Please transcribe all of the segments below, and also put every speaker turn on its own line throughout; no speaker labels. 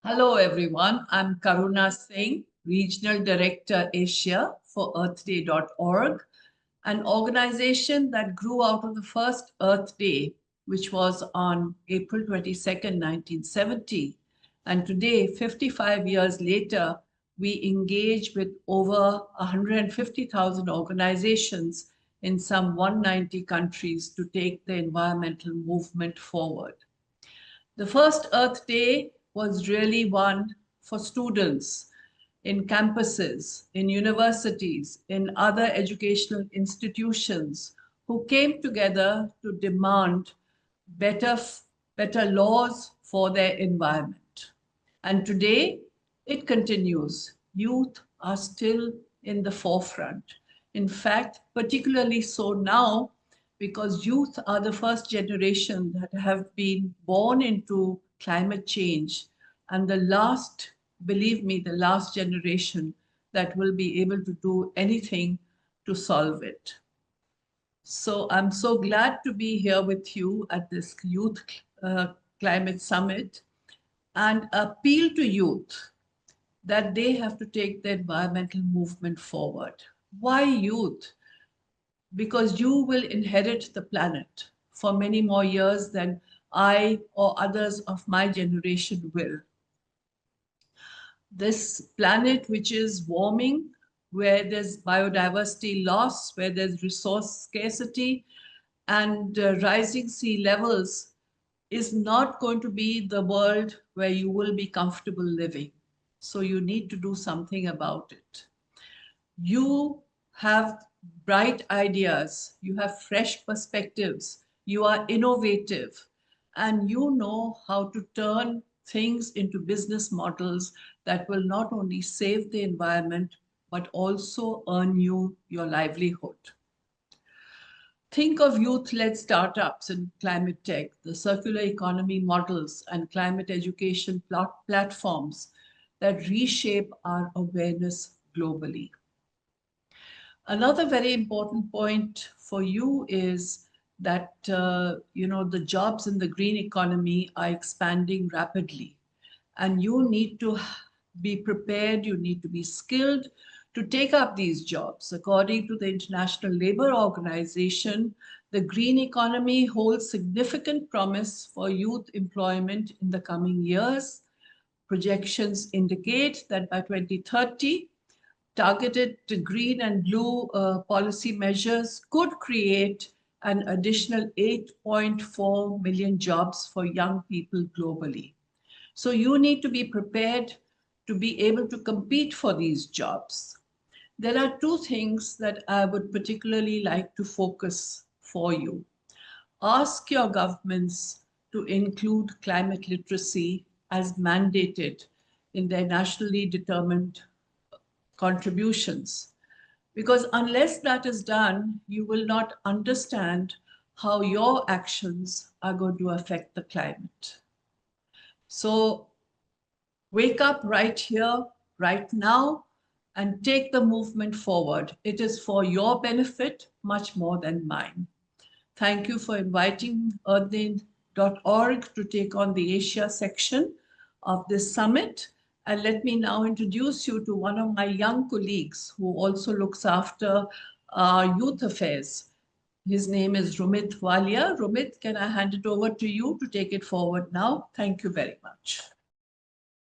Hello, everyone. I'm Karuna Singh, Regional Director Asia for EarthDay.org, an organization that grew out of the first Earth Day, which was on April 22nd, 1970. And today, 55 years later, we engage with over 150,000 organizations in some 190 countries to take the environmental movement forward. The first Earth Day was really one for students in campuses, in universities, in other educational institutions who came together to demand better, better laws for their environment. And today it continues. Youth are still in the forefront. In fact, particularly so now, because youth are the first generation that have been born into climate change, and the last, believe me, the last generation that will be able to do anything to solve it. So I'm so glad to be here with you at this Youth Climate Summit and appeal to youth that they have to take the environmental movement forward. Why youth? Because you will inherit the planet for many more years than I or others of my generation will. This planet, which is warming, where there's biodiversity loss, where there's resource scarcity, and rising sea levels, is not going to be the world where you will be comfortable living. So you need to do something about it. You have bright ideas, you have fresh perspectives, you are innovative, and you know how to turn things into business models that will not only save the environment, but also earn you your livelihood. Think of youth-led startups in climate tech, the circular economy models, and climate education platforms that reshape our awareness globally. Another very important point for you is that the jobs in the green economy are expanding rapidly, and you need to be prepared. You need to be skilled to take up these jobs. According to the International Labour Organization, the green economy holds significant promise for youth employment in the coming years. Projections indicate that by 2030, targeted green and blue policy measures could create an additional 8.4 million jobs for young people globally. So you need to be prepared to be able to compete for these jobs. There are two things that I would particularly like to focus for you. Ask your governments to include climate literacy as mandated in their nationally determined contributions. Because unless that is done, you will not understand how your actions are going to affect the climate. So wake up right here, right now, and take the movement forward. It is for your benefit much more than mine. Thank you for inviting earthday.org to take on the Asia section of this summit. And let me now introduce you to one of my young colleagues who also looks after youth affairs. His name is Rumit Walia. Rumit, can I hand it over to you to take it forward now? Thank you very much.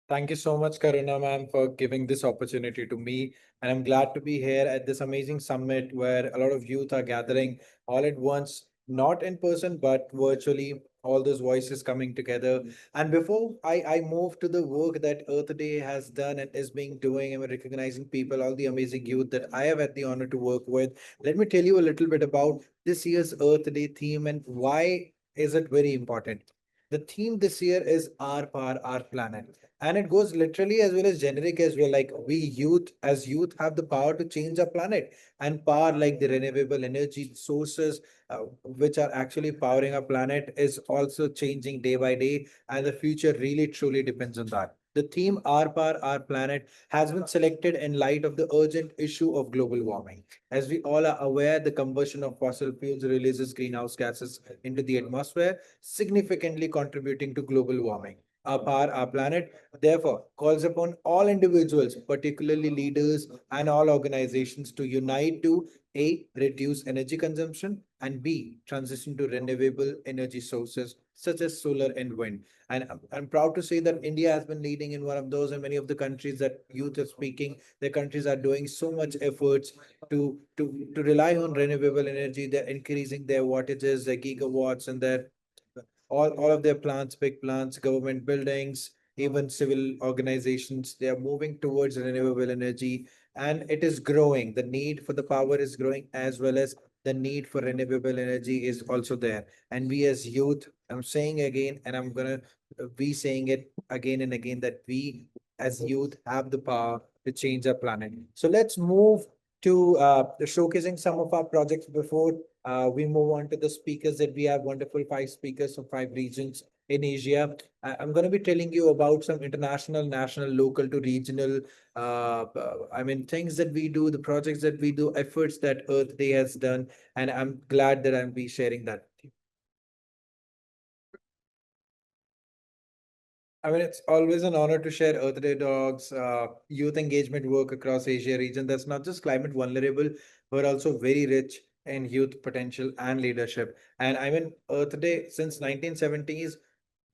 Thank you so much, Karuna ma'am, for giving this opportunity to me. And I'm glad to be here at this amazing summit where a lot of youth are gathering all at once, not in person, but virtually, all those voices coming together. And before I move to the work that Earth Day has done and is being doing, and recognizing people, all the amazing youth that I have had the honor to work with, let me tell you a little bit about this year's Earth Day theme and why is it very important. The theme this year is Our Power, Our Planet. And it goes literally as well as generic as well. Like we youth, as youth, have the power to change our planet, and power like the renewable energy sources, which are actually powering our planet, is also changing day by day. And the future really truly depends on that. The theme Our Power, Our Planet has been selected in light of the urgent issue of global warming. As we all are aware, the combustion of fossil fuels releases greenhouse gases into the atmosphere, significantly contributing to global warming. our power, our planet. Therefore, calls upon all individuals, particularly leaders and all organizations, to unite to A, reduce energy consumption, and B, transition to renewable energy sources such as solar and wind. And I'm proud to say that India has been leading in one of those, and many of the countries that youth are speaking, the countries are doing so much efforts to rely on renewable energy. They're increasing their wattages, their gigawatts, and their all of their plants, big plants, government buildings, even civil organizations, they are moving towards renewable energy, and it is growing. The need for the power is growing, as well as the need for renewable energy is also there. And we as youth, I'm saying again, and I'm gonna be saying it again and again, that we as youth have the power to change our planet. So let's move to showcasing some of our projects before we move on to the speakers. That we have wonderful five speakers from five regions in Asia. I'm going to be telling you about some international, national, local to regional, things that we do, the projects that we do, efforts that Earth Day has done. And I'm glad that I'll be sharing that. It's always an honor to share Earth Day Dogs, youth engagement work across Asia region that's not just climate vulnerable, but also very rich in youth potential and leadership. And Earth Day since 1970s,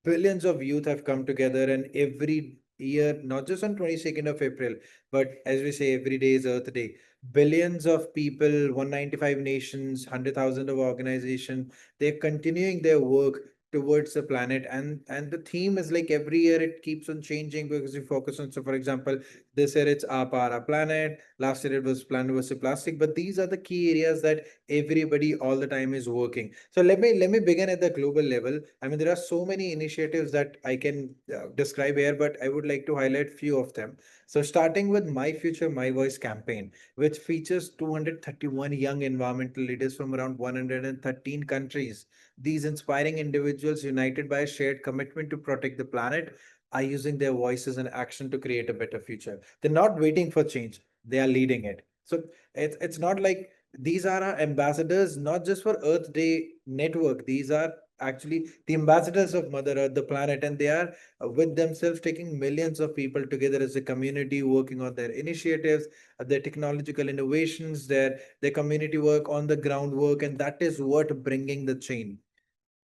billions of youth have come together, and every year, not just on 22nd of April, but as we say, every day is Earth Day. Billions of people, 195 nations, 100,000 of organization, they're continuing their work towards the planet, and the theme is like every year it keeps on changing because we focus on, so for example, this year it's our power, our planet. Last year it was planet versus plastic. But these are the key areas that everybody all the time is working. So let me begin at the global level. There are so many initiatives that I can describe here, but I would like to highlight few of them. So starting with My Future My Voice campaign, which features 231 young environmental leaders from around 113 countries. These inspiring individuals, united by a shared commitment to protect the planet, are using their voices and action to create a better future. They're not waiting for change, they are leading it. So it's not like these are our ambassadors, not just for Earth Day Network. These are actually the ambassadors of Mother Earth, the planet, and they are with themselves taking millions of people together as a community, working on their initiatives, their technological innovations, their community work on the groundwork, and that is what bringing the change.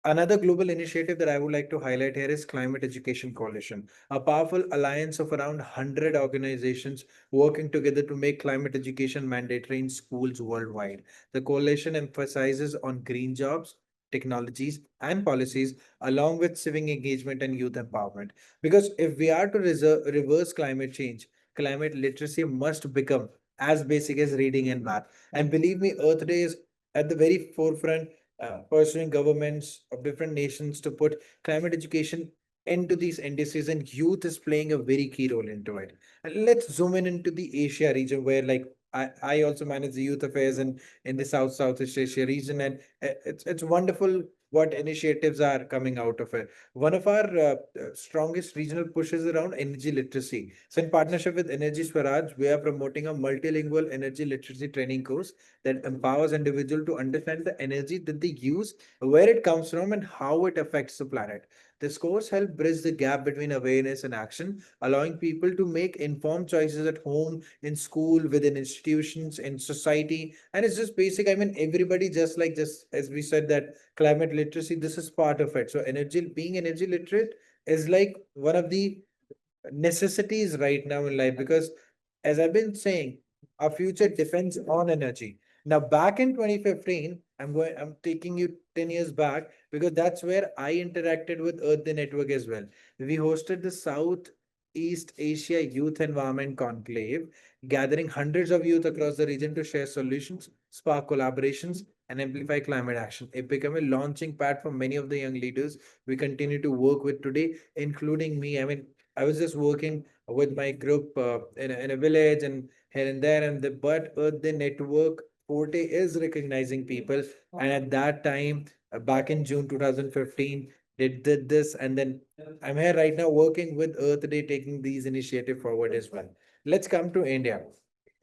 Another global initiative that I would like to highlight here is Climate Education Coalition, a powerful alliance of around 100 organizations working together to make climate education mandatory in schools worldwide. The coalition emphasizes on green jobs, technologies, and policies, along with civic engagement and youth empowerment. Because if we are to reverse climate change, climate literacy must become as basic as reading and math. And believe me, Earth Day is at the very forefront, pursuing governments of different nations to put climate education into these indices, and youth is playing a very key role into it. And let's zoom in into the Asia region, where like I also manage the youth affairs in the Southeast Asia region, and it's wonderful what initiatives are coming out of it. One of our strongest regional pushes around energy literacy. So in partnership with Energy Swaraj, we are promoting a multilingual energy literacy training course that empowers individual to understand the energy that they use, where it comes from, and how it affects the planet. This course helps bridge the gap between awareness and action, allowing people to make informed choices at home, in school, within institutions, in society. And it's just basic. Everybody, just as we said, that climate literacy, this is part of it. So being energy literate is like one of the necessities right now in life, because as I've been saying, our future depends on energy. Now, back in 2015, I'm taking you 10 years back, because that's where I interacted with Earth Day Network as well. We hosted the Southeast Asia Youth Environment Conclave, gathering hundreds of youth across the region to share solutions, spark collaborations, and amplify climate action. It became a launching pad for many of the young leaders we continue to work with today, including me. I was just working with my group in a village and here and there, and the but Earth Day Network forte is recognizing people. And at that time, back in June 2015, they did this, and then I'm here right now working with Earth Day, taking these initiative forward as well. Let's come to India.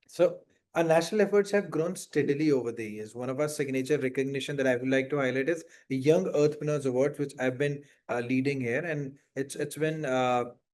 So Our national efforts have grown steadily over the years. One of our signature recognition that I would like to highlight is the Young Earthpreneurs Awards, which I've been leading here, and it's been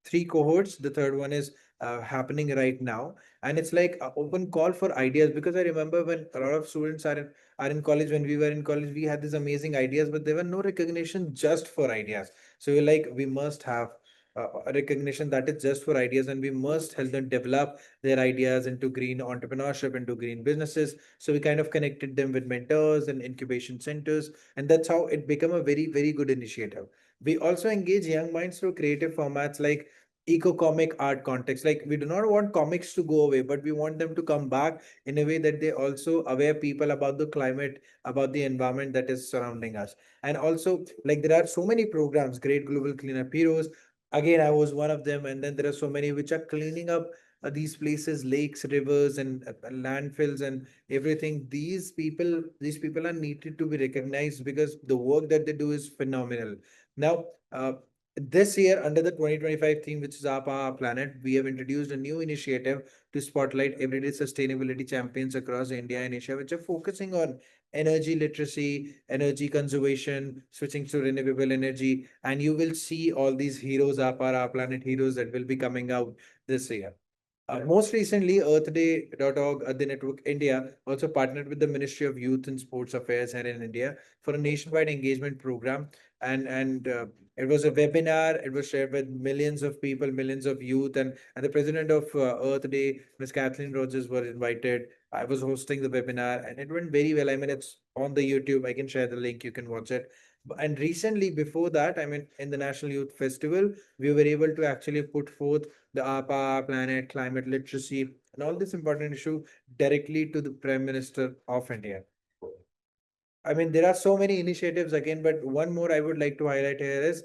three cohorts. The third one is happening right now, and it's like an open call for ideas. Because I remember when a lot of students are in college. When we were in college, we had these amazing ideas, but there were no recognition just for ideas. So we're like, we must have a recognition that is just for ideas, and we must help them develop their ideas into green entrepreneurship, into green businesses. So we kind of connected them with mentors and incubation centers, and that's how it became a very, very good initiative. We also engage young minds through creative formats like eco comic art context. Like, we do not want comics to go away, but we want them to come back in a way that they also aware people about the climate, about the environment that is surrounding us. And also, like, there are so many programs, Great Global Cleanup Heroes. Again, I was one of them, and then there are so many which are cleaning up these places, lakes, rivers, and landfills, and everything. These people are needed to be recognized because the work that they do is phenomenal. Now, this year, under the 2025 theme, which is Our Planet, we have introduced a new initiative to spotlight everyday sustainability champions across India and Asia, which are focusing on energy literacy, energy conservation, switching to renewable energy. And you will see all these heroes, Our Planet heroes, that will be coming out this year. Most recently, EarthDay.org, the Network India, also partnered with the Ministry of Youth and Sports Affairs here in India for a nationwide engagement program. And it was a webinar. It was shared with millions of people, millions of youth, and the president of Earth Day, Ms. Kathleen Rogers, was invited. I was hosting the webinar, and it went very well. I mean, it's on the YouTube. I can share the link. You can watch it. And recently, before that, I mean, in the National Youth Festival, we were able to actually put forth the APA, planet, climate literacy, and all this important issue directly to the Prime Minister of India. I mean, there are so many initiatives again, but one more I would like to highlight here is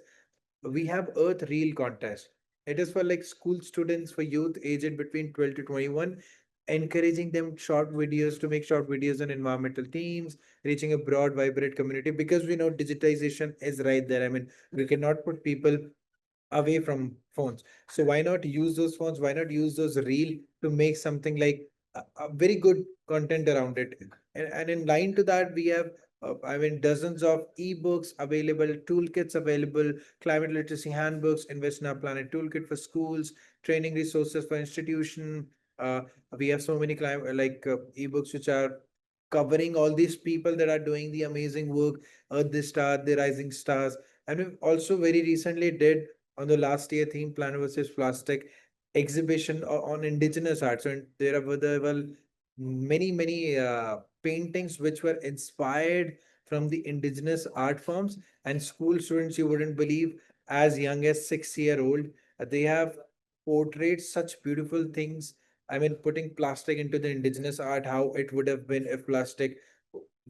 we have Earth Reel contest. It is for like school students, for youth aged between 12 to 21, encouraging them short videos to make short videos on environmental themes, reaching a broad, vibrant community, because we know digitization is right there. I mean, we cannot put people away from phones. So why not use those phones? Why not use those reel to make something like a very good content around it? And in line to that, we have I mean, dozens of ebooks available, toolkits available, climate literacy handbooks, Invest in Our Planet toolkit for schools, training resources for institution. Uh, we have so many ebooks which are covering all these people that are doing the amazing work, Earth the Star, the Rising Stars. And we also very recently did on the last year theme Planet versus Plastic exhibition on indigenous art. So there were many paintings which were inspired from the indigenous art forms, and school students, you wouldn't believe, as young as 6 year old, they have portrayed such beautiful things. I mean, putting plastic into the indigenous art, how it would have been if plastic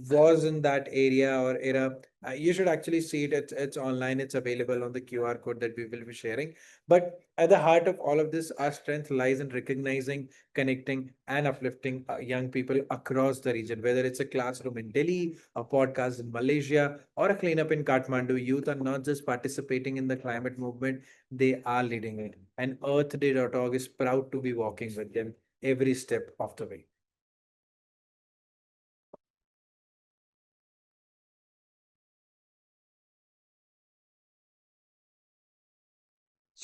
was in that area or era. You should actually see it. It's online. It's available on the QR code that we will be sharing. But at the heart of all of this, our strength lies in recognizing, connecting, and uplifting young people across the region. Whether it's a classroom in Delhi, a podcast in Malaysia, or a cleanup in Kathmandu, youth are not just participating in the climate movement; they are leading it. And EarthDay.org is proud to be walking with them every step of the way.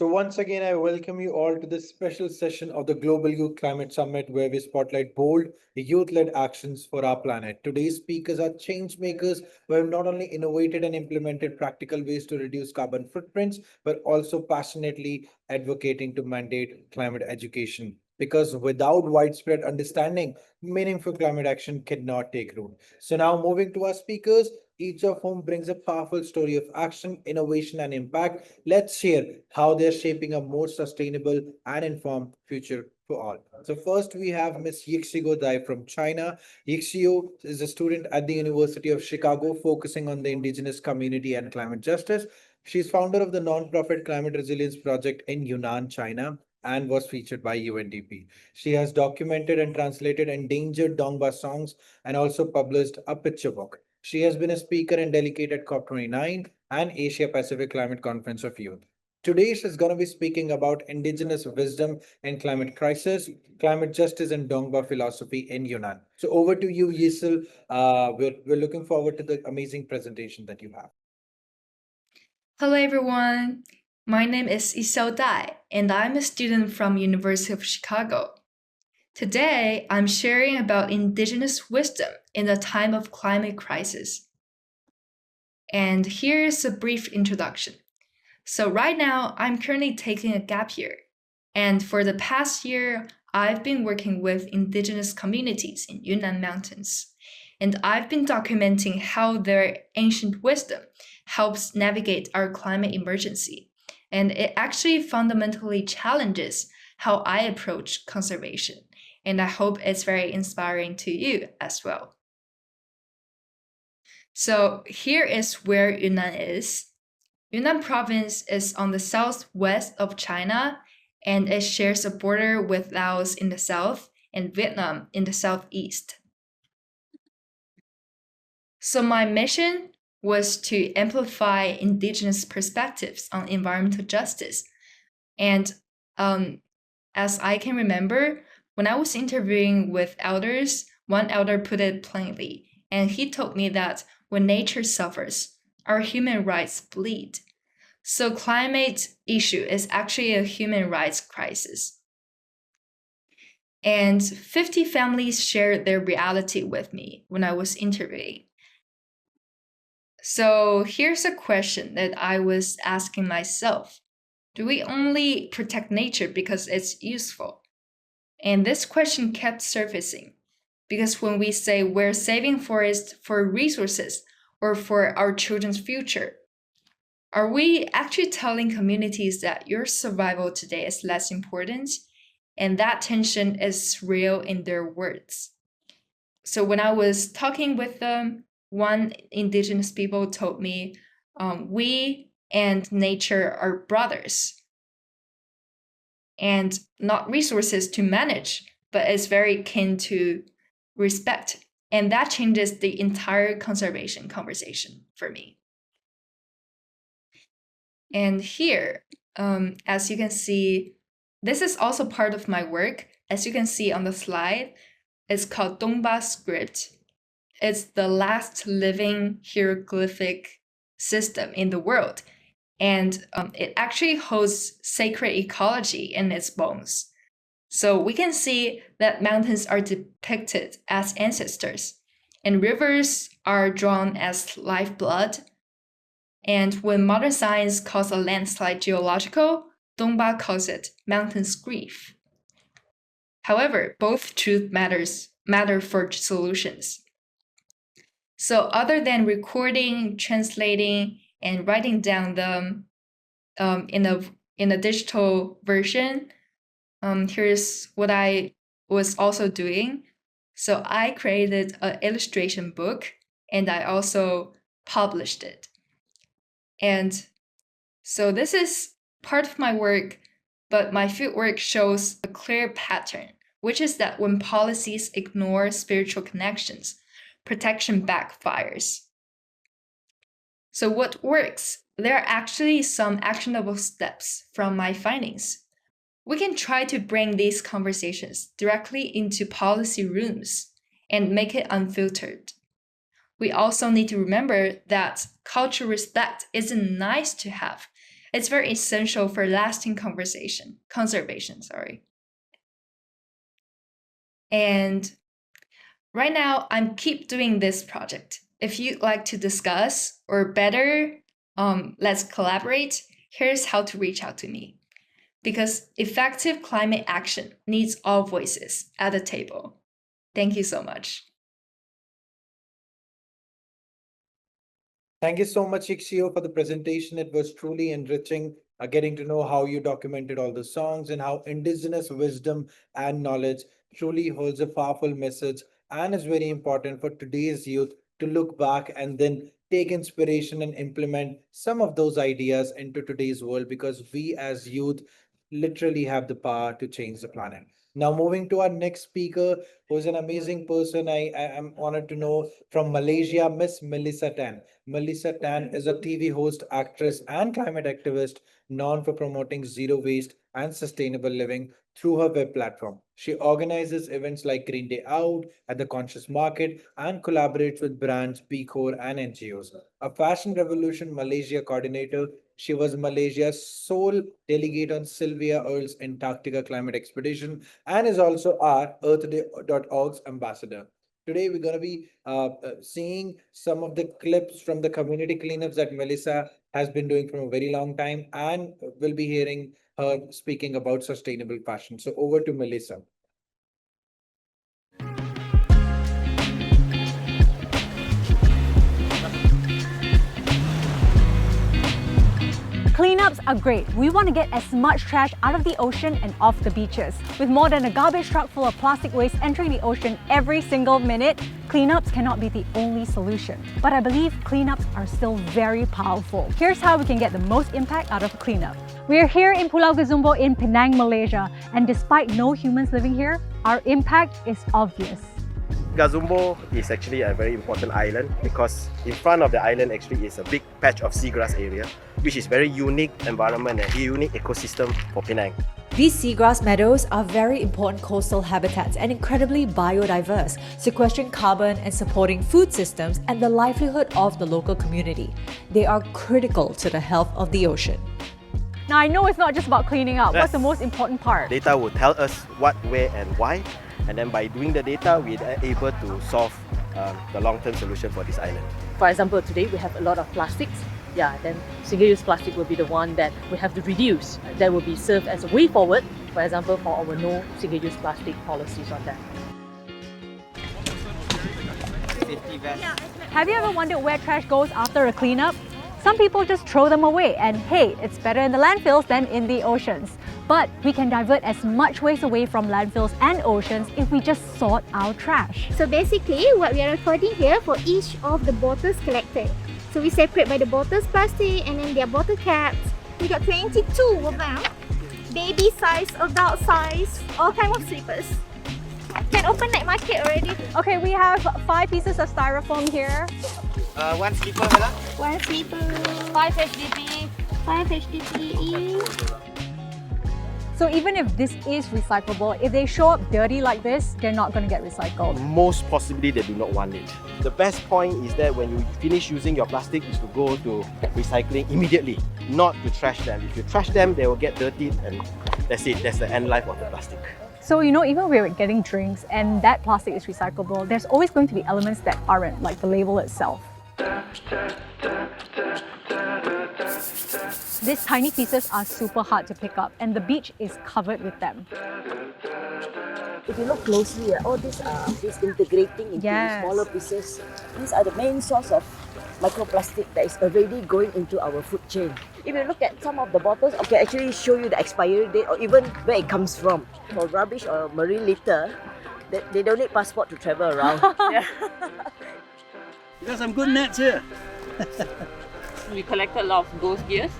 So once again, I welcome you all to this special session of the Global Youth Climate Summit, where we spotlight bold, youth-led actions for our planet. Today's speakers are change makers who have not only innovated and implemented practical ways to reduce carbon footprints, but also passionately advocating to mandate climate education. Because without widespread understanding, meaningful climate action cannot take root. So now moving to our speakers, each of whom brings a powerful story of action, innovation, and impact. Let's share how they're shaping a more sustainable and informed future for all. So first we have Miss Yixigo Dai from China. Yixio is a student at the University of Chicago focusing on the indigenous community and climate justice. She's founder of the non-profit Climate Resilience Project in Yunnan, China, and was featured by UNDP. She has documented and translated endangered Dongba songs and also published a picture book. She has been a speaker and delegate at COP29 and Asia Pacific Climate Conference of Youth. Today she's going to be speaking about indigenous wisdom in climate crisis, climate justice, and Dongba philosophy in Yunnan. So over to you, Yisil. We're looking forward to the amazing presentation that you have.
Hello everyone. My name is Isao Dai, and I'm a student from University of Chicago. Today, I'm sharing about indigenous wisdom in the time of climate crisis. And here's a brief introduction. So right now, I'm currently taking a gap year. And for the past year, I've been working with indigenous communities in Yunnan Mountains. And I've been documenting how their ancient wisdom helps navigate our climate emergency. And it actually fundamentally challenges how I approach conservation. And I hope it's very inspiring to you as well. So here is where Yunnan is. Yunnan province is on the southwest of China, and it shares a border with Laos in the south and Vietnam in the southeast. So my mission was to amplify indigenous perspectives on environmental justice. And as I can remember, when I was interviewing with elders, one elder put it plainly, and he told me that when nature suffers, our human rights bleed. So climate issue is actually a human rights crisis. And 50 families shared their reality with me when I was interviewing. So here's a question that I was asking myself. Do we only protect nature because it's useful? And this question kept surfacing because when we say we're saving forests for resources or for our children's future, are we actually telling communities that your survival today is less important? And that tension is real in their words. So when I was talking with them, one indigenous people told me, we and nature are brothers and not resources to manage, but it's very keen to respect. And that changes the entire conservation conversation for me. And here, as you can see, this is also part of my work. As you can see on the slide, it's called Dongba script. It's the last living hieroglyphic system in the world. And it actually holds sacred ecology in its bones. So we can see that mountains are depicted as ancestors, and rivers are drawn as lifeblood. And when modern science calls a landslide geological, Dongba calls it mountain's grief. However, both truth matter for solutions. So other than recording, translating, and writing down them in a digital version, here's what I was also doing. So I created an illustration book and I also published it. And so this is part of my work, but my fieldwork shows a clear pattern, which is that when policies ignore spiritual connections, protection backfires. So what works? There are actually some actionable steps from my findings. We can try to bring these conversations directly into policy rooms and make it unfiltered. We also need to remember that cultural respect isn't nice to have. It's very essential for lasting conservation. And right now, I'm keep doing this project. If you'd like to discuss or better, let's collaborate. Here's how to reach out to me. Because effective climate action needs all voices at the table. Thank you so much.
Thank you so much, Ixio, for the presentation. It was truly enriching, getting to know how you documented all the songs and how indigenous wisdom and knowledge truly holds a powerful message and is very important for today's youth to look back and then take inspiration and implement some of those ideas into today's world because we as youth literally have the power to change the planet. Now, moving to our next speaker, who's an amazing person. I am honored to know from Malaysia, Miss Melissa Tan. Melissa Tan is a TV host, actress, and climate activist known for promoting zero waste and sustainable living through her web platform. She organizes events like Green Day Out at the Conscious Market and collaborates with brands, B Corps, and NGOs. A Fashion Revolution Malaysia coordinator, she was Malaysia's sole delegate on Sylvia Earle's Antarctica climate expedition and is also our earthday.org's ambassador. Today, we're going to be seeing some of the clips from the community cleanups that Melissa has been doing from a very long time, and we'll be hearing her speaking about sustainable fashion. So, over to Melissa.
Cleanups are great. We want to get as much trash out of the ocean and off the beaches. With more than a garbage truck full of plastic waste entering the ocean every single minute, cleanups cannot be the only solution. But I believe cleanups are still very powerful. Here's how we can get the most impact out of a cleanup. We're here in Pulau Gezumbo in Penang, Malaysia, and despite no humans living here, our impact is obvious.
Gazumbo is actually a very important island because in front of the island actually is a big patch of seagrass area, which is very unique environment and unique ecosystem for Penang.
These seagrass meadows are very important coastal habitats and incredibly biodiverse, sequestering carbon and supporting food systems and the livelihood of the local community. They are critical to the health of the ocean.
Now I know it's not just about cleaning up.
Yes.
What's the most important part?
Data will tell us what, where and why, and then by doing the data, we are able to solve the long-term solution for this island.
For example, today we have a lot of plastics. Yeah, then single-use plastic will be the one that we have to reduce. That will be served as a way forward, for example, for our no single-use plastic policies on that.
Have you ever wondered where trash goes after a cleanup? Some people just throw them away and hey, it's better in the landfills than in the oceans. But we can divert as much waste away from landfills and oceans if we just sort our trash.
So basically, what we are recording here for each of the bottles collected. So we separate by the bottles plastic and then their bottle caps. We got 22 of them. Baby size, adult size, all kind of slippers. Can open night market already.
Okay, we have 5 pieces of styrofoam here.
One slipper, Mela.
One slipper,
5 HDP.
5 HDPE.
So even if this is recyclable, if they show up dirty like this, they're not going to get recycled.
Most possibly they do not want it. The best point is that when you finish using your plastic is to go to recycling immediately, not to trash them. If you trash them, they will get dirty and that's it. That's the end life of the plastic.
So, you know, even when we're getting drinks and that plastic is recyclable, there's always going to be elements that aren't, like the label itself. These tiny pieces are super hard to pick up and the beach is covered with them.
If you look closely, all these are disintegrating into smaller pieces. These are the main source of microplastic that is already going into our food chain. If you look at some of the bottles, I can actually show you the expiry date or even where it comes from. For rubbish or marine litter, they don't need passport to travel around.
You got some good nets here.
We collected a lot of ghost gears,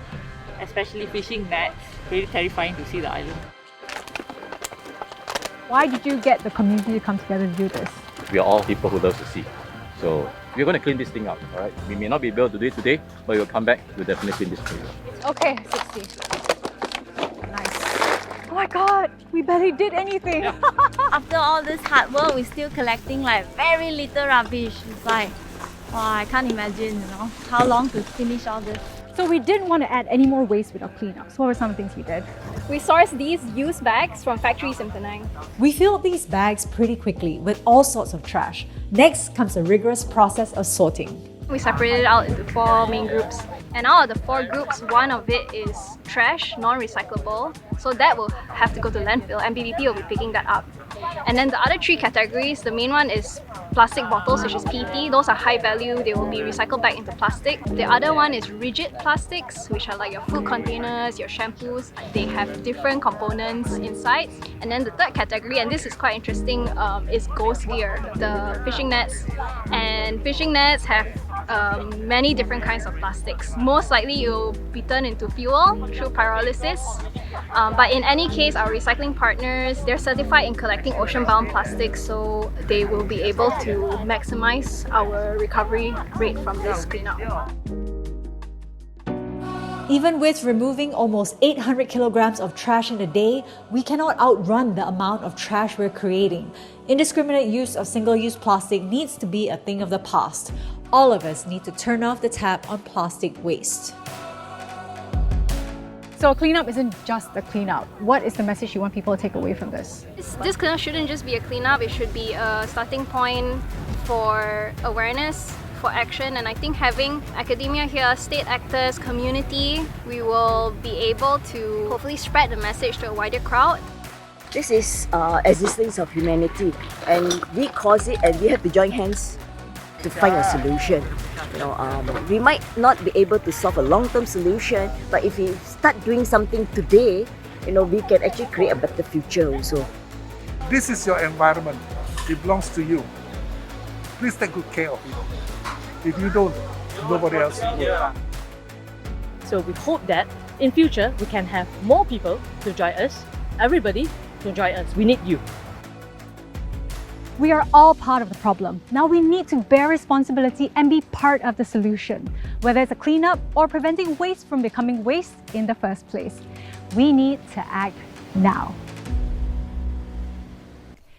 especially fishing nets. Really terrifying to see the island.
Why did you get the community to come together to do this?
We are all people who love the sea. So we're going to clean this thing up, all right? We may not be able to do it today, but we'll come back, we'll definitely clean this thing up.
Okay, 60. Nice. Oh my god, we barely did anything.
Yeah.
After all this hard work, we're still collecting like very little rubbish. It's like, wow, I can't imagine, you know, how long to finish all this.
So we didn't want to add any more waste with our cleanups. What were some things we did?
We sourced these used bags from factories in Penang.
We filled these bags pretty quickly with all sorts of trash. Next comes a rigorous process of sorting.
We separated it out into 4 main groups. And out of the 4 groups, one of it is trash, non-recyclable. So that will have to go to landfill and BBP will be picking that up. And then the other 3 categories, the main one is plastic bottles, which is PET. Those are high value, they will be recycled back into plastic. The other one is rigid plastics, which are like your food containers, your shampoos. They have different components inside. And then the third category, and this is quite interesting, is ghost gear, the fishing nets. And fishing nets have many different kinds of plastics. Most likely it will be turned into fuel through pyrolysis. But in any case, our recycling partners, they're certified in collecting ocean-bound plastics, so they will be able to maximize our recovery rate from this cleanup.
Even with removing almost 800 kilograms of trash in a day, we cannot outrun the amount of trash we're creating. Indiscriminate use of single-use plastic needs to be a thing of the past. All of us need to turn off the tap on plastic waste.
So cleanup isn't just a cleanup. What is the message you want people to take away from this?
This cleanup shouldn't just be a cleanup, it should be a starting point for awareness, for action, and I think having academia here, state actors, community, we will be able to hopefully spread the message to a wider crowd.
This is existence of humanity, and we cause it, and we have to join hands to find a solution. We might not be able to solve a long-term solution, but if we start doing something today, we can actually create a better future also.
This is your environment. It belongs to you. Please take good care of it. If you don't, nobody else will.
So we hope that in future we can have more people to join us, everybody to join us. We need you.
We are all part of the problem. Now we need to bear responsibility and be part of the solution, whether it's a cleanup or preventing waste from becoming waste in the first place. We need to act now.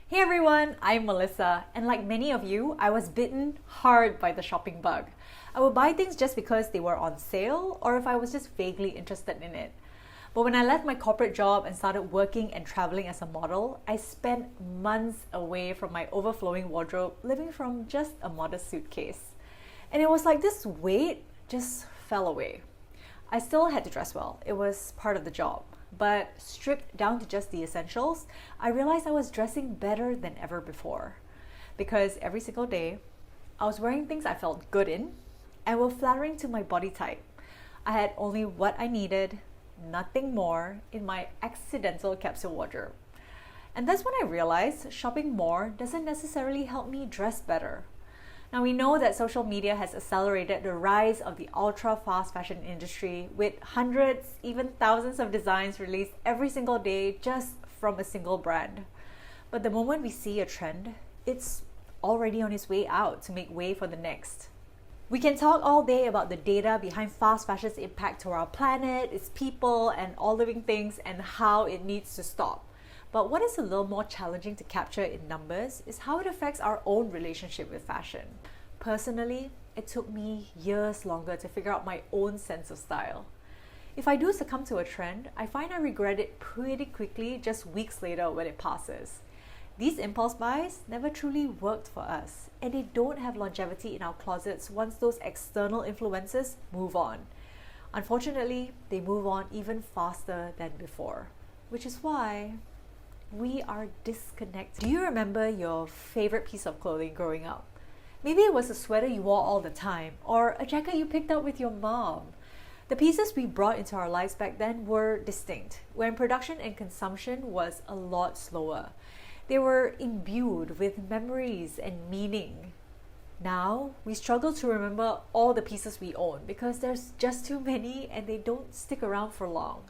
Hey everyone, I'm Melissa, and like many of you, I was bitten hard by the shopping bug. I would buy things just because they were on sale or if I was just vaguely interested in it. But when I left my corporate job and started working and traveling as a model, I spent months away from my overflowing wardrobe, living from just a modest suitcase. And it was like this weight just fell away. I still had to dress well, it was part of the job. But stripped down to just the essentials, I realized I was dressing better than ever before. Because every single day, I was wearing things I felt good in and were flattering to my body type. I had only what I needed, nothing more, in my accidental capsule wardrobe. And that's when I realized shopping more doesn't necessarily help me dress better. Now we know that social media has accelerated the rise of the ultra fast fashion industry with hundreds, even thousands of designs released every single day just from a single brand. But the moment we see a trend, it's already on its way out to make way for the next. We can talk all day about the data behind fast fashion's impact to our planet, its people, and all living things, and how it needs to stop. But what is a little more challenging to capture in numbers is how it affects our own relationship with fashion. Personally, it took me years longer to figure out my own sense of style. If I do succumb to a trend, I find I regret it pretty quickly just weeks later when it passes. These impulse buys never truly worked for us, and they don't have longevity in our closets once those external influences move on. Unfortunately, they move on even faster than before, which is why we are disconnected. Do you remember your favorite piece of clothing growing up? Maybe it was a sweater you wore all the time, or a jacket you picked up with your mom. The pieces we brought into our lives back then were distinct, when production and consumption was a lot slower. They were imbued with memories and meaning. Now, we struggle to remember all the pieces we own because there's just too many and they don't stick around for long.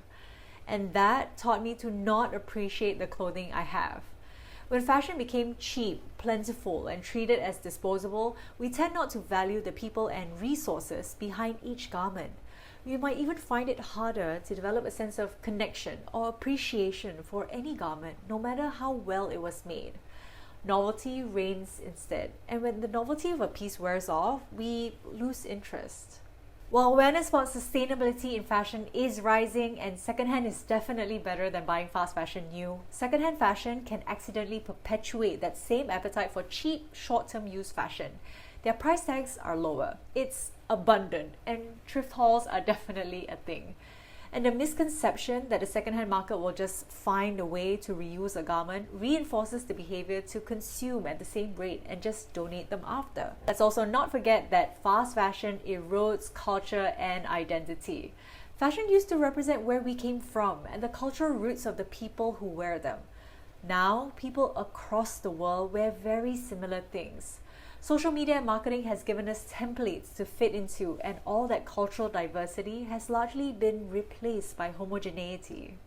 And that taught me to not appreciate the clothing I have. When fashion became cheap, plentiful, and treated as disposable, we tend not to value the people and resources behind each garment. We might even find it harder to develop a sense of connection or appreciation for any garment, no matter how well it was made. Novelty reigns instead, and when the novelty of a piece wears off, we lose interest. While awareness about sustainability in fashion is rising and secondhand is definitely better than buying fast fashion new, secondhand fashion can accidentally perpetuate that same appetite for cheap, short-term use fashion. Their price tags are lower, it's abundant, and thrift hauls are definitely a thing. And the misconception that the secondhand market will just find a way to reuse a garment reinforces the behavior to consume at the same rate and just donate them after. Let's also not forget that fast fashion erodes culture and identity. Fashion used to represent where we came from and the cultural roots of the people who wear them. Now, people across the world wear very similar things. Social media and marketing has given us templates to fit into, and all that cultural diversity has largely been replaced by homogeneity.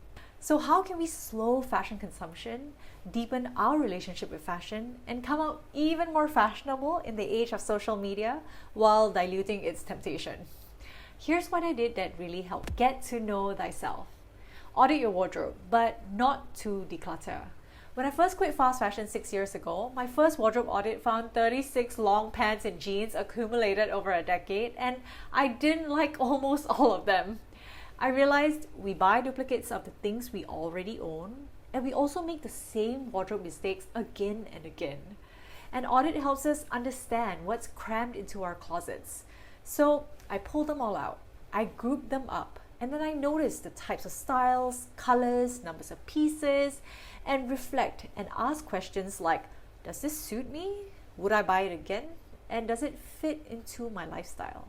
So how can we slow fashion consumption, deepen our relationship with fashion, and come out even more fashionable in the age of social media while diluting its temptation? Here's what I did that really helped. Get to know thyself. Audit your wardrobe, but not to declutter. When I first quit fast fashion 6 years ago, my first wardrobe audit found 36 long pants and jeans accumulated over a decade, and I didn't like almost all of them. I realized we buy duplicates of the things we already own, and we also make the same wardrobe mistakes again and again. An audit helps us understand what's crammed into our closets. So I pulled them all out. I grouped them up, and then I noticed the types of styles, colors, numbers of pieces, and reflect and ask questions like, does this suit me? Would I buy it again? And does it fit into my lifestyle?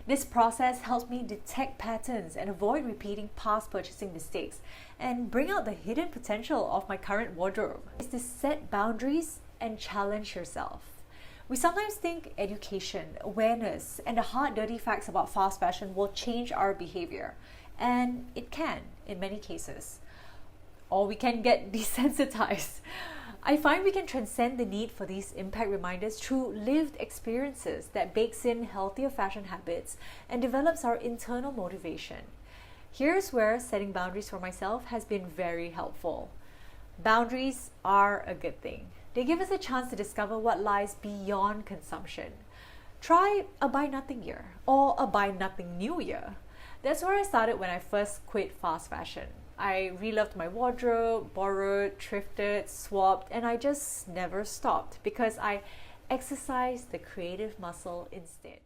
This process helps me detect patterns and avoid repeating past purchasing mistakes and bring out the hidden potential of my current wardrobe. It's to set boundaries and challenge yourself. We sometimes think education, awareness, and the hard, dirty facts about fast fashion will change our behavior. And it can, in many cases. Or we can get desensitized. I find we can transcend the need for these impact reminders through lived experiences that bakes in healthier fashion habits and develops our internal motivation. Here's where setting boundaries for myself has been very helpful. Boundaries are a good thing. They give us a chance to discover what lies beyond consumption. Try a buy nothing year or a buy nothing new year. That's where I started when I first quit fast fashion. I reloved my wardrobe, borrowed, thrifted, swapped, and I just never stopped because I exercised the creative muscle instead.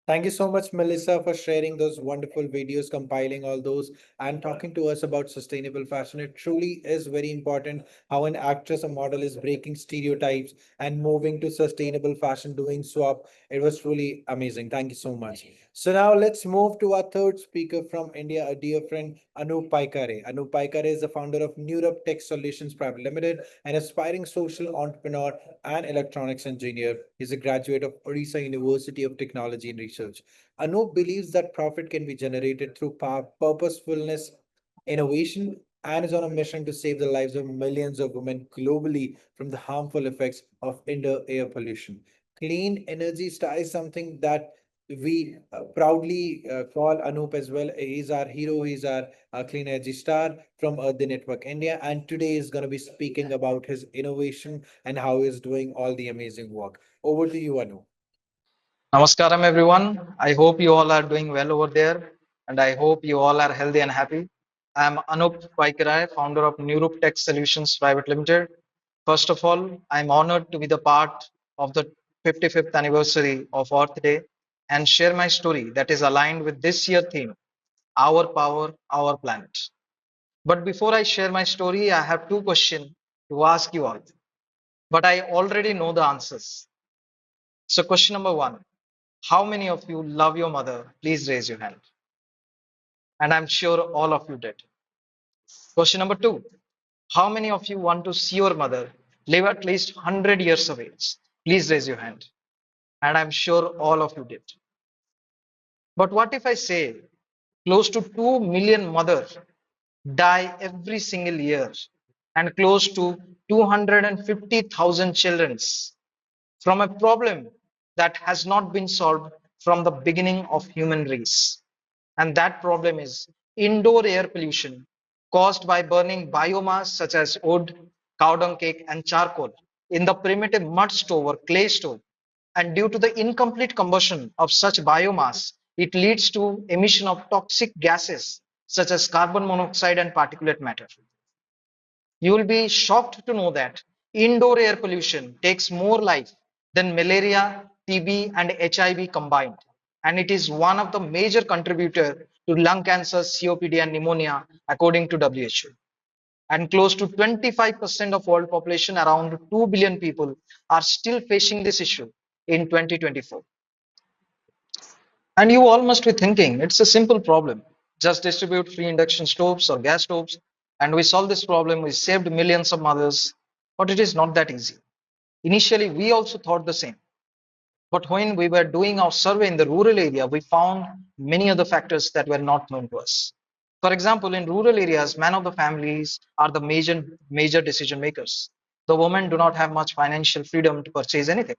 Thank you so much, Melissa, for sharing those wonderful videos, compiling all those, and talking to us about sustainable fashion. It truly is very important how an actress or model is breaking stereotypes and moving to sustainable fashion, doing swap. It was truly amazing. Thank you so much. So now let's move to our third speaker from India, a dear friend, Anup Paikare. Anup Paikare is the founder of Neurup Tech Solutions Private Limited, an aspiring social entrepreneur and electronics engineer. He's a graduate of Orissa University of Technology and Research. Anup believes that profit can be generated through purposefulness, innovation, and is on a mission to save the lives of millions of women globally from the harmful effects of indoor air pollution. Clean energy star is something that we proudly call Anup as well. He's our hero. He's our clean energy star from Earth Day Network India. And today is going to be speaking about his innovation and how he's doing all the amazing work. Over to you, Anup.
Namaskaram, everyone. I hope you all are doing well over there, and I hope you all are healthy and happy. I am Anup Paikarai, founder of Neurup Tech Solutions Private Limited. First of all, I'm honored to be the part of the 55th anniversary of Earth Day and share my story that is aligned with this year theme, Our Power, Our Planet. But before I share my story, I have two questions to ask you all, but I already know the answers. So question number one, how many of you love your mother? Please raise your hand. And I'm sure all of you did. Question number two, how many of you want to see your mother live at least 100 years of age? Please raise your hand. And I'm sure all of you did. But what if I say close to 2 million mothers die every single year and close to 250,000 children from a problem that has not been solved from the beginning of human race? And that problem is indoor air pollution caused by burning biomass such as wood, cow dung cake, and charcoal in the primitive mud stove or clay stove. And due to the incomplete combustion of such biomass, it leads to emission of toxic gases such as carbon monoxide and particulate matter. You will be shocked to know that indoor air pollution takes more life than malaria, TB, and HIV combined. And it is one of the major contributor to lung cancer, COPD, and pneumonia, according to WHO. And close to 25% of world population, around 2 billion people, are still facing this issue in 2024. And you all must be thinking, it's a simple problem. Just distribute free induction stoves or gas stoves, and we solve this problem. We saved millions of mothers, but it is not that easy. Initially, we also thought the same. But when we were doing our survey in the rural area, we found many other factors that were not known to us. For example, in rural areas, men of the families are the major decision makers. The women do not have much financial freedom to purchase anything.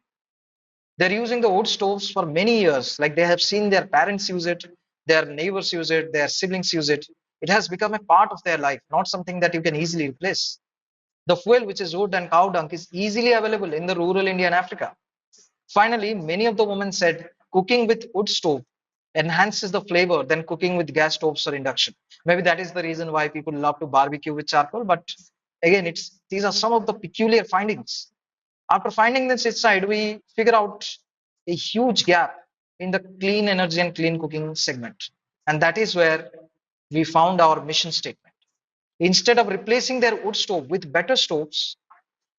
They're using the wood stoves for many years, like they have seen their parents use it, their neighbors use it, their siblings use it. It has become a part of their life, not something that you can easily replace. The fuel, which is wood and cow dung, is easily available in the rural India and Africa. Finally, many of the women said cooking with wood stove enhances the flavor than cooking with gas stoves or induction. Maybe that is the reason why people love to barbecue with charcoal. But again, these are some of the peculiar findings. After finding this inside, we figure out a huge gap in the clean energy and clean cooking segment. And that is where we found our mission statement. Instead of replacing their wood stove with better stoves,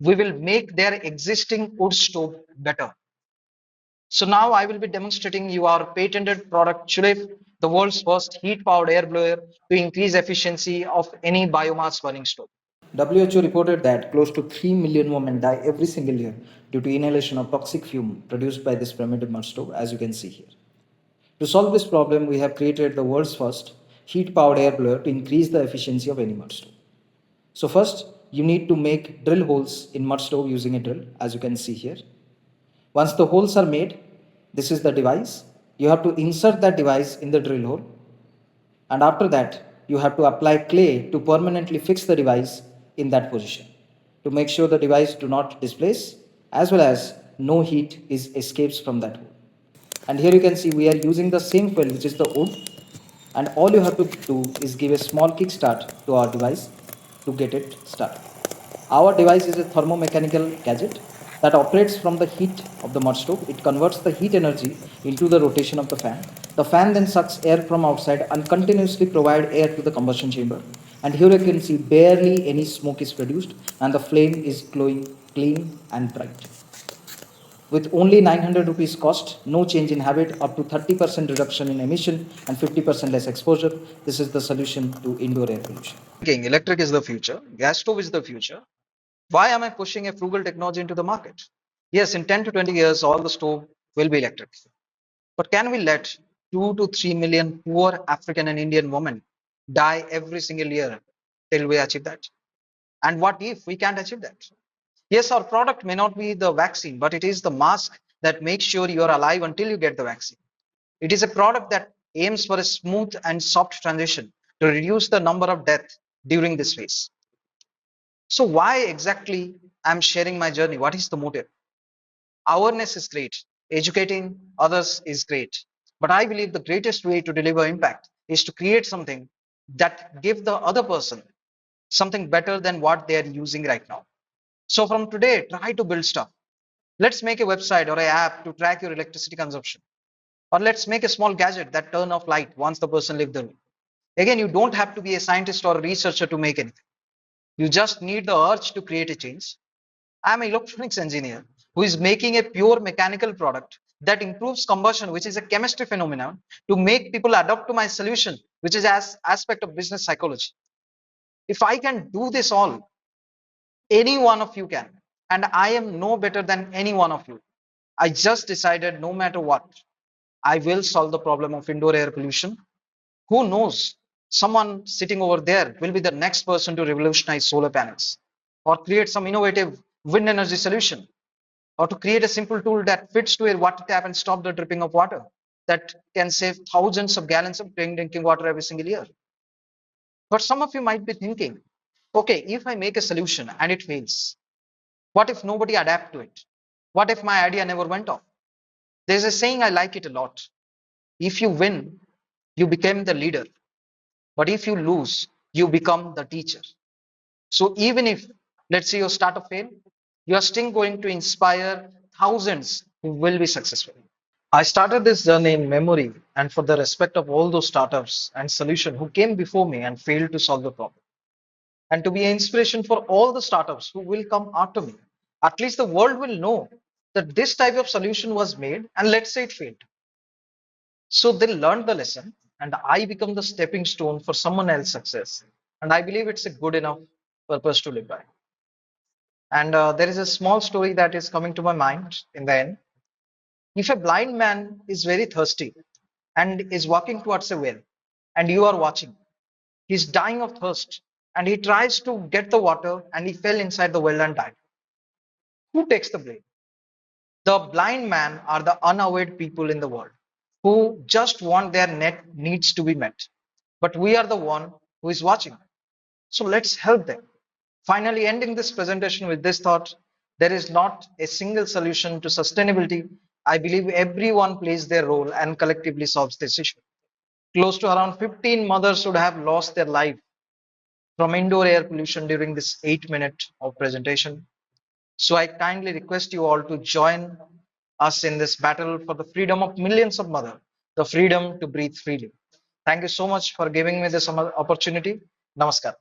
we will make their existing wood stove better. So now I will be demonstrating you our patented product Chulif, the world's first heat-powered air blower to increase efficiency of any biomass burning stove. WHO reported that close to 3 million women die every single year due to inhalation of toxic fume produced by this primitive mud stove, as you can see here. To solve this problem, we have created the world's first heat-powered air blower to increase the efficiency of any mud stove. So first, you need to make drill holes in mud stove using a drill, as you can see here. Once the holes are made, this is the device. You have to insert that device in the drill hole. And after that, you have to apply clay to permanently fix the device in that position to make sure the device do not displace as well as no heat is escapes from that hole. And here you can see we are using the same fuel, which is the wood, and all you have to do is give a small kickstart to our device to get it started. Our device is a thermomechanical gadget that operates from the heat of the mud stove. It converts the heat energy into the rotation of the fan. The fan then sucks air from outside and continuously provide air to the combustion chamber. And here you can see barely any smoke is produced and the flame is glowing clean and bright. With only 900 rupees cost, no change in habit, up to 30% reduction in emission and 50% less exposure. This is the solution to indoor air pollution. Electric is the future. Gas stove is the future. Why am I pushing a frugal technology into the market? Yes, in 10 to 20 years, all the stove will be electric. But can we let 2 to 3 million poor African and Indian women die every single year till we achieve that? And what if we can't achieve that? Yes, our product may not be the vaccine, but it is the mask that makes sure you are alive until you get the vaccine. It is a product that aims for a smooth and soft transition to reduce the number of deaths during this phase. So why exactly I'm sharing my journey? What is the motive? Awareness is great. Educating others is great. But I believe the greatest way to deliver impact is to create something that give the other person something better than what they are using right now. So from today, try to build stuff. Let's make a website or an app to track your electricity consumption. Or let's make a small gadget that turn off light once the person leaves the room. Again, you don't have to be a scientist or a researcher to make anything. You just need the urge to create a change. I'm an electronics engineer who is making a pure mechanical product that improves combustion, which is a chemistry phenomenon, to make people adapt to my solution, which is as aspect of business psychology. If I can do this all, any one of you can. And I am no better than any one of you. I just decided no matter what, I will solve the problem of indoor air pollution. Who knows? Someone sitting over there will be the next person to revolutionize solar panels or create some innovative wind energy solution or to create a simple tool that fits to a water tap and stop the dripping of water that can save thousands of gallons of drinking water every single year. But some of you might be thinking, okay, if I make a solution and it fails, what if nobody adapt to it? What if my idea never went off? There's a saying, I like it a lot. If you win, you become the leader. But if you lose, you become the teacher. So even if, let's say, your startup fail, you are still going to inspire thousands who will be successful. I started this journey in memory and for the respect of all those startups and solutions who came before me and failed to solve the problem. And to be an inspiration for all the startups who will come after me. At least the world will know that this type of solution was made and let's say it failed. So they learned the lesson and I become the stepping stone for someone else's success. And I believe it's a good enough purpose to live by. And there is a small story that is coming to my mind in the end. If a blind man is very thirsty and is walking towards a well, and you are watching, he's dying of thirst, and he tries to get the water and he fell inside the well and died. Who takes the blame? The blind man are the unaware people in the world who just want their net needs to be met. But we are the one who is watching. So let's help them. Finally, ending this presentation with this thought, there is not a single solution to sustainability. I believe everyone plays their role and collectively solves this issue. Close to around 15 mothers would have lost their life from indoor air pollution during this 8 minute of presentation. So I kindly request you all to join us in this battle for the freedom of millions of mothers, the freedom to breathe freely. Thank you so much for giving me this opportunity. Namaskar.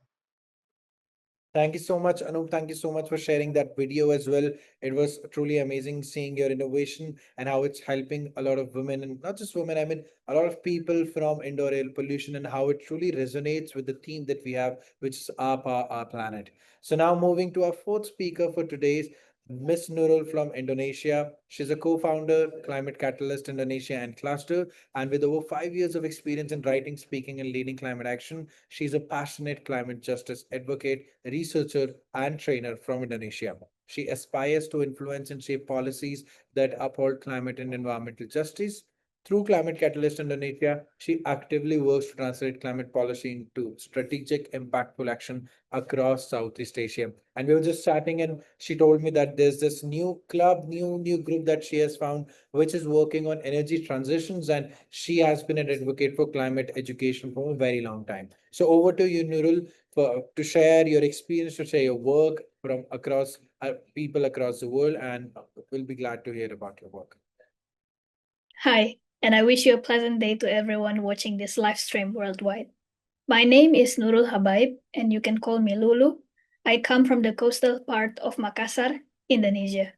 Thank you so much, Anup. Thank you so much for sharing that video as well. It was truly amazing seeing your innovation and how it's helping a lot of women, and not just women, I mean, a lot of people from indoor air pollution, and how it truly resonates with the theme that we have, which is our power, our planet. So now moving to our fourth speaker for today's Miss Nurul from Indonesia. She's a co-founder, Climate Catalyst Indonesia and Cluster, and with over 5 years of experience in writing, speaking, and leading climate action, she's a passionate climate justice advocate, researcher, and trainer from Indonesia. She aspires to influence and shape policies that uphold climate and environmental justice. Through Climate Catalyst Indonesia, she actively works to translate climate policy into strategic, impactful action across Southeast Asia. And we were just chatting, and she told me that there's this new club, new group that she has found, which is working on energy transitions, and she has been an advocate for climate education for a very long time. So over to you, Nurul, to share your experience, to share your work from across people across the world, and we'll be glad to hear about your work.
Hi, and I wish you a pleasant day to everyone watching this live stream worldwide. My name is Nurul Habaib, and you can call me Lulu. I come from the coastal part of Makassar, Indonesia.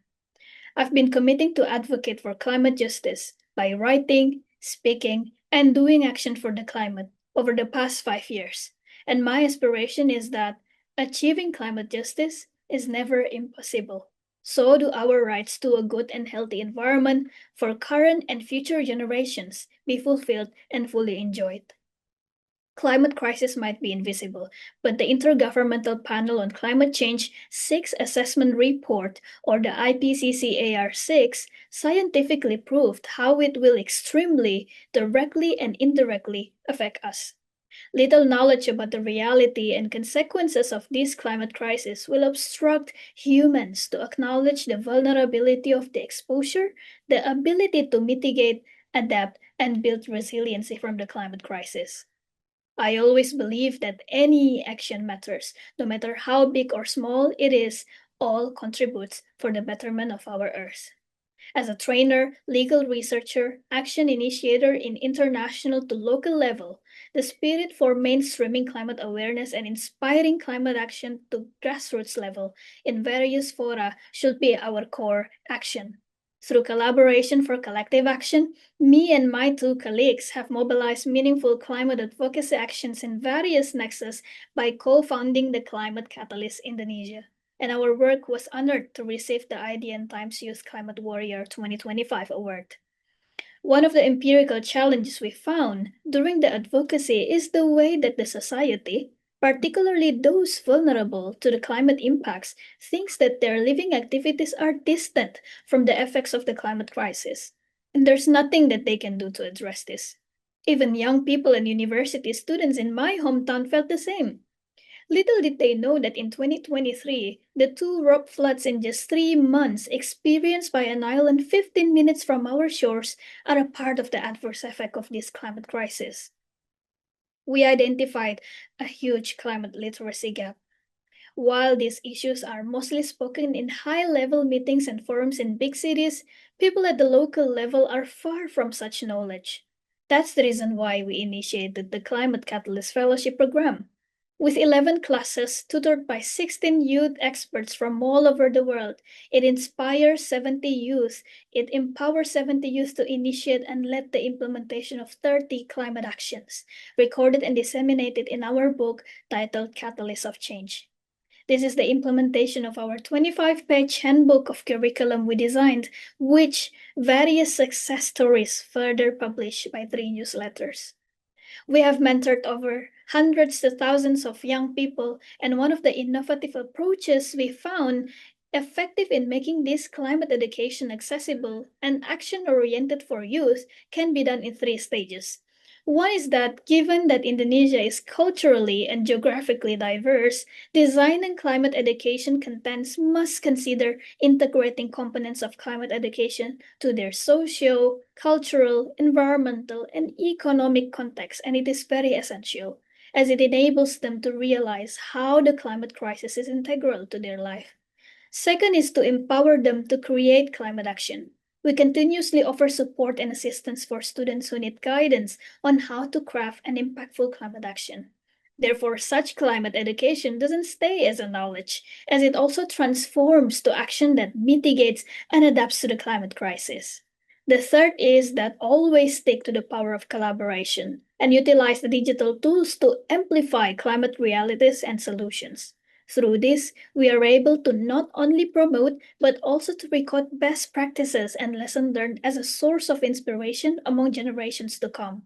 I've been committing to advocate for climate justice by writing, speaking, and doing action for the climate over the past 5 years. And my aspiration is that achieving climate justice is never impossible. So do our rights to a good and healthy environment for current and future generations be fulfilled and fully enjoyed. Climate crisis might be invisible, but the Intergovernmental Panel on Climate Change 6 Assessment Report, or the IPCC AR6, scientifically proved how it will extremely, directly and indirectly affect us. Little knowledge about the reality and consequences of this climate crisis will obstruct humans to acknowledge the vulnerability of the exposure, the ability to mitigate, adapt, and build resiliency from the climate crisis. I always believe that any action matters, no matter how big or small it is, all contributes for the betterment of our Earth. As a trainer, legal researcher, action initiator in international to local level, the spirit for mainstreaming climate awareness and inspiring climate action to grassroots level in various fora should be our core action. Through collaboration for collective action, me and my 2 colleagues have mobilized meaningful climate advocacy actions in various nexus by co-founding the Climate Catalyst Indonesia. And our work was honored to receive the IDN Times Youth Climate Warrior 2025 award. One of the empirical challenges we found during the advocacy is the way that the society, particularly those vulnerable to the climate impacts, thinks that their living activities are distant from the effects of the climate crisis. And there's nothing that they can do to address this. Even young people and university students in my hometown felt the same. Little did they know that in 2023, the 2 rock floods in just 3 months experienced by an island 15 minutes from our shores are a part of the adverse effect of this climate crisis. We identified a huge climate literacy gap. While these issues are mostly spoken in high-level meetings and forums in big cities, people at the local level are far from such knowledge. That's the reason why we initiated the Climate Catalyst Fellowship Program. With 11 classes tutored by 16 youth experts from all over the world, it inspires 70 youth. It empowers 70 youth to initiate and lead the implementation of 30 climate actions, recorded and disseminated in our book titled Catalyst of Change. This is the implementation of our 25-page handbook of curriculum we designed, which various success stories further published by 3 newsletters. We have mentored over hundreds to thousands of young people, and one of the innovative approaches we found effective in making this climate education accessible and action-oriented for youth can be done in 3 stages. One is that given that Indonesia is culturally and geographically diverse, design and climate education contents must consider integrating components of climate education to their socio, cultural, environmental, and economic context, and it is very essential as it enables them to realize how the climate crisis is integral to their life. Second is to empower them to create climate action. We continuously offer support and assistance for students who need guidance on how to craft an impactful climate action. Therefore, such climate education doesn't stay as a knowledge, as it also transforms to action that mitigates and adapts to the climate crisis. The third is that always stick to the power of collaboration and utilize the digital tools to amplify climate realities and solutions. Through this, we are able to not only promote but also to record best practices and lessons learned as a source of inspiration among generations to come.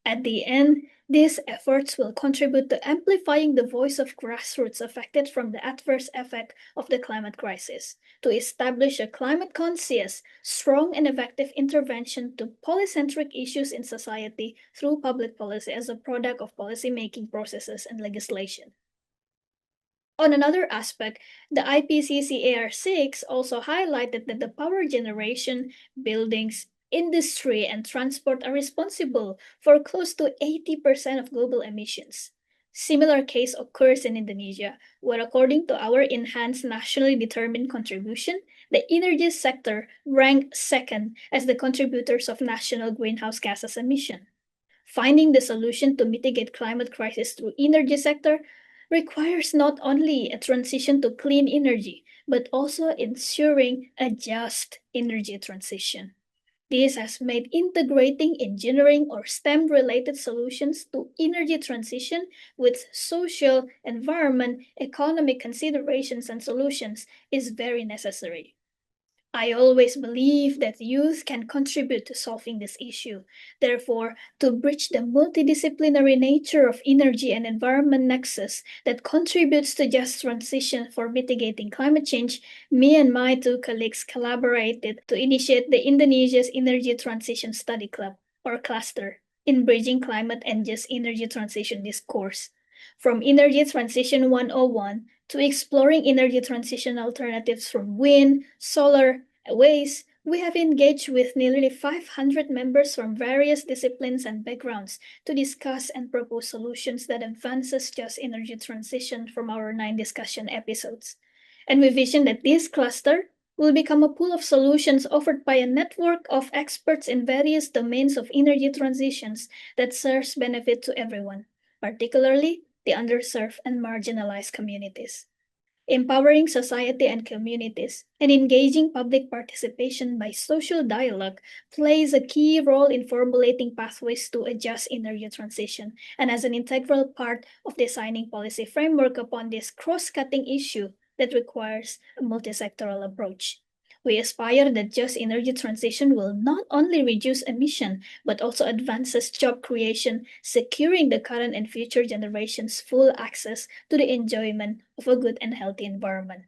At the end, these efforts will contribute to amplifying the voice of grassroots affected from the adverse effect of the climate crisis, to establish a climate conscious, strong, and effective intervention to polycentric issues in society through public policy as a product of policymaking processes and legislation. On another aspect, the IPCC AR6 also highlighted that the power generation, buildings, industry, and transport are responsible for close to 80% of global emissions. Similar case occurs in Indonesia, where according to our enhanced nationally determined contribution, the energy sector ranked second as the contributors of national greenhouse gases emission. Finding the solution to mitigate climate crisis through energy sector requires not only a transition to clean energy, but also ensuring a just energy transition. This has made integrating engineering or STEM-related solutions to energy transition with social, environment, economic considerations and solutions is very necessary. I always believe that youth can contribute to solving this issue. Therefore, to bridge the multidisciplinary nature of energy and environment nexus that contributes to just transition for mitigating climate change, me and my 2 colleagues collaborated to initiate the Indonesia's Energy Transition Study Club, or cluster, in bridging climate and just energy transition discourse. From Energy Transition 101 to exploring energy transition alternatives from wind, solar, waste, we have engaged with nearly 500 members from various disciplines and backgrounds to discuss and propose solutions that advances just energy transition from our 9 discussion episodes. And we vision that this cluster will become a pool of solutions offered by a network of experts in various domains of energy transitions that serves benefit to everyone, particularly the underserved and marginalized communities. Empowering society and communities and engaging public participation by social dialogue plays a key role in formulating pathways to a just energy transition and as an integral part of designing policy framework upon this cross-cutting issue that requires a multi-sectoral approach. We aspire that just energy transition will not only reduce emission, but also advances job creation, securing the current and future generations full access to the enjoyment of a good and healthy environment.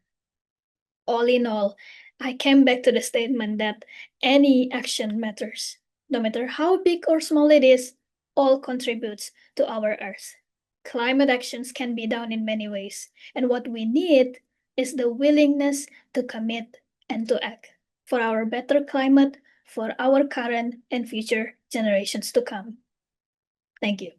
All in all, I came back to the statement that any action matters. No matter how big or small it is, all contributes to our Earth. Climate actions can be done in many ways, and what we need is the willingness to commit and to act for our better climate, for our current and future generations to come. Thank you.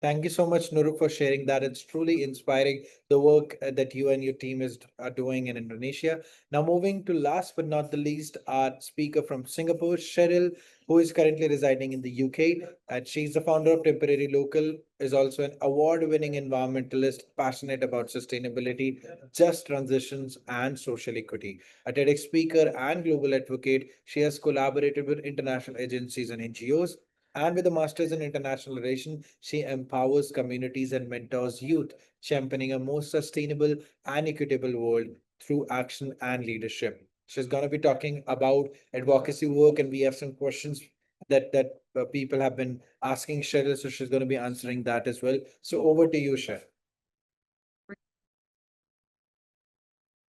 Thank you so much, Nuru, for sharing that. It's truly inspiring the work that you and your team are doing in Indonesia. Now, moving to last but not the least, our speaker from Singapore, Cheryl, who is currently residing in the UK. And she's the founder of Temporary Local, is also an award-winning environmentalist, passionate about sustainability, just transitions, and social equity. A TEDx speaker and global advocate, she has collaborated with international agencies and NGOs, And with a master's in international relations, she empowers communities and mentors youth, championing a more sustainable and equitable world through action and leadership. She's going to be talking about advocacy work, and we have some questions that people have been asking Cheryl, so she's going to be answering that as well. So over to you, Cheryl.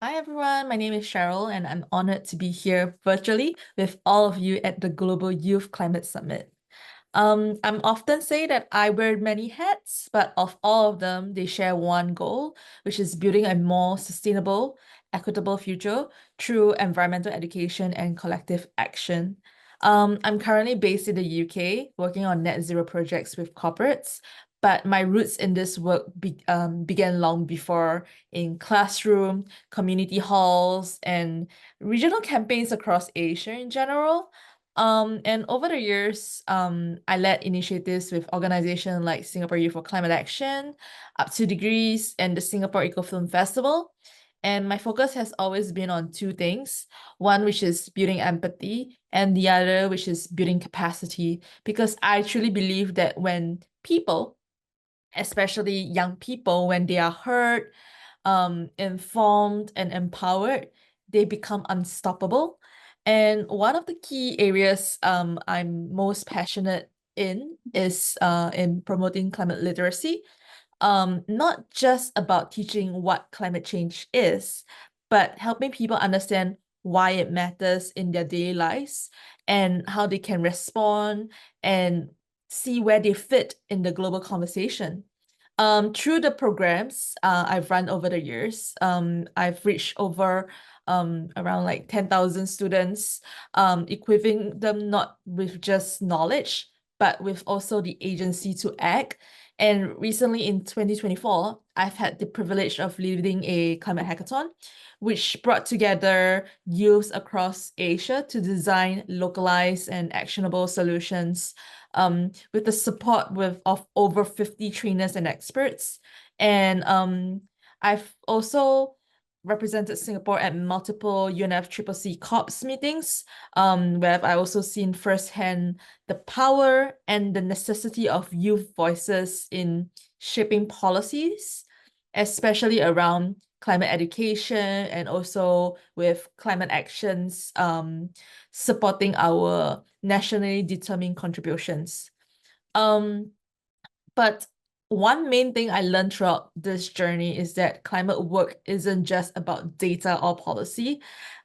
Hi everyone, my name is Cheryl and I'm honored to be here virtually with all of you at the Global Youth Climate Summit. I'm often say that I wear many hats, but of all of them, they share one goal, which is building a more sustainable, equitable future through environmental education and collective action. I'm currently based in the UK, working on net zero projects with corporates, but my roots in this work began long before in classroom, community halls, and regional campaigns across Asia in general. And over the years, I led initiatives with organizations like Singapore Youth for Climate Action, Up to Degrees, and the Singapore Eco Film Festival. And my focus has always been on two things. One, which is building empathy, and the other, which is building capacity. Because I truly believe that when people, especially young people, when they are heard, informed, and empowered, they become unstoppable. And one of the key areas I'm most passionate in is in promoting climate literacy. Not just about teaching what climate change is, but helping people understand why it matters in their daily lives and how they can respond and see where they fit in the global conversation. Through the programs I've run over the years, I've reached over around like 10,000 students, equipping them not with just knowledge, but with also the agency to act. And recently in 2024, I've had the privilege of leading a climate hackathon, which brought together youths across Asia to design localized and actionable solutions with the support of over 50 trainers and experts. And I've also represented Singapore at multiple UNFCCC COPs meetings, where I also seen firsthand the power and the necessity of youth voices in shaping policies, especially around climate education and also with climate actions supporting our nationally determined contributions. But one main thing I learned throughout this journey is that climate work isn't just about data or policy.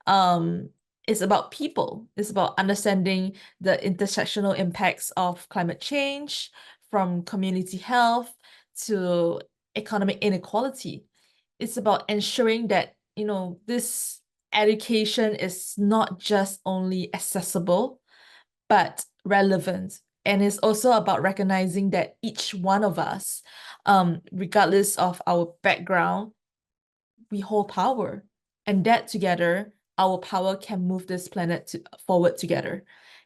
It's about people. It's about understanding the intersectional impacts of climate change, from community health to economic inequality. It's about ensuring that, this education is not just only accessible, but relevant. And it's also about recognizing that each one of us, regardless of our background, we hold power. And that together, our power can move this planet forward together.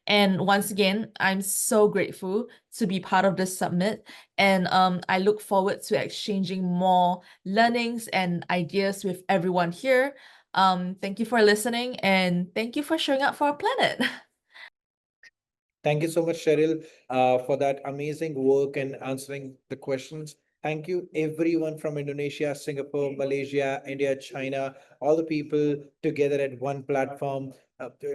And once again, I'm so grateful to be part of this summit. And I look forward to exchanging more learnings and ideas with everyone here. Thank you for listening and thank you for showing up for our planet.
Thank you so much, Cheryl, for that amazing work and answering the questions. Thank you, everyone from Indonesia, Singapore, Malaysia, India, China, all the people together at one platform,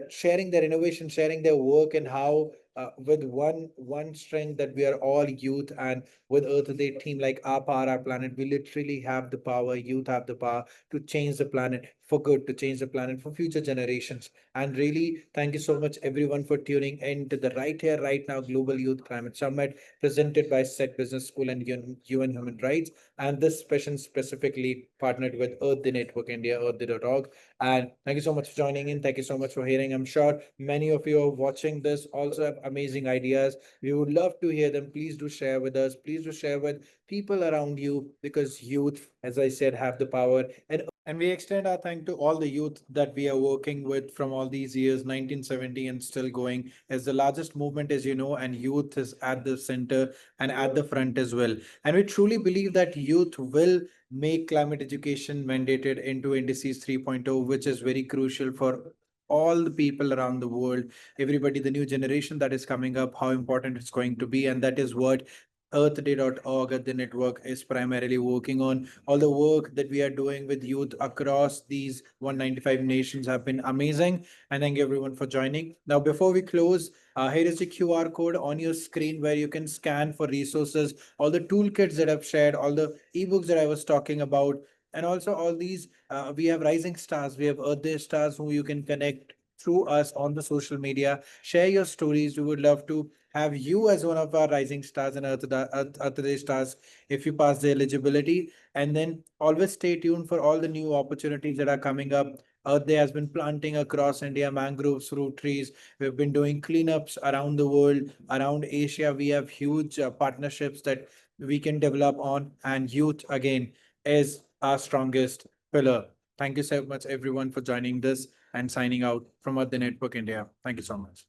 sharing their innovation, sharing their work, and how with one strength that we are all youth, and with Earth Day team like our power, our planet, we literally have the power. Youth have the power to change the planet for good, to change the planet for future generations. And really, thank you so much, everyone, for tuning in to the Right Here, Right Now Global Youth Climate Summit presented by SET Business School and UN Human Rights. And this session specifically partnered with Earth Day Network India, earthday.org. And thank you so much for joining in. Thank you so much for hearing. I'm sure many of you are watching this also have amazing ideas. We would love to hear them. Please do share with us. Please do share with people around you, because youth, as I said, have the power. And we extend our thank to all the youth that we are working with from all these years, 1970 and still going, as the largest movement, as you know, and youth is at the center and at the front as well. And we truly believe that youth will make climate education mandated into Indices 3.0, which is very crucial for all the people around the world, everybody, the new generation that is coming up, how important it's going to be. And that is what earthday.org at the network is primarily working on. All the work that we are doing with youth across these 195 nations have been amazing. And thank you everyone for joining. Now, before we close, here is the QR code on your screen where you can scan for resources, all the toolkits that I've shared, all the ebooks that I was talking about, and also all these. We have rising stars, we have Earth Day stars who you can connect through us on the social media. Share your stories. We would love to have you as one of our rising stars and Earth Day stars if you pass the eligibility. And then always stay tuned for all the new opportunities that are coming up. Earth Day has been planting across India mangroves, fruit trees. We've been doing cleanups around the world, around Asia. We have huge partnerships that we can develop on, and youth again is our strongest pillar. Thank you so much, everyone, for joining this and signing out from Earth Day Network India. Thank you so much.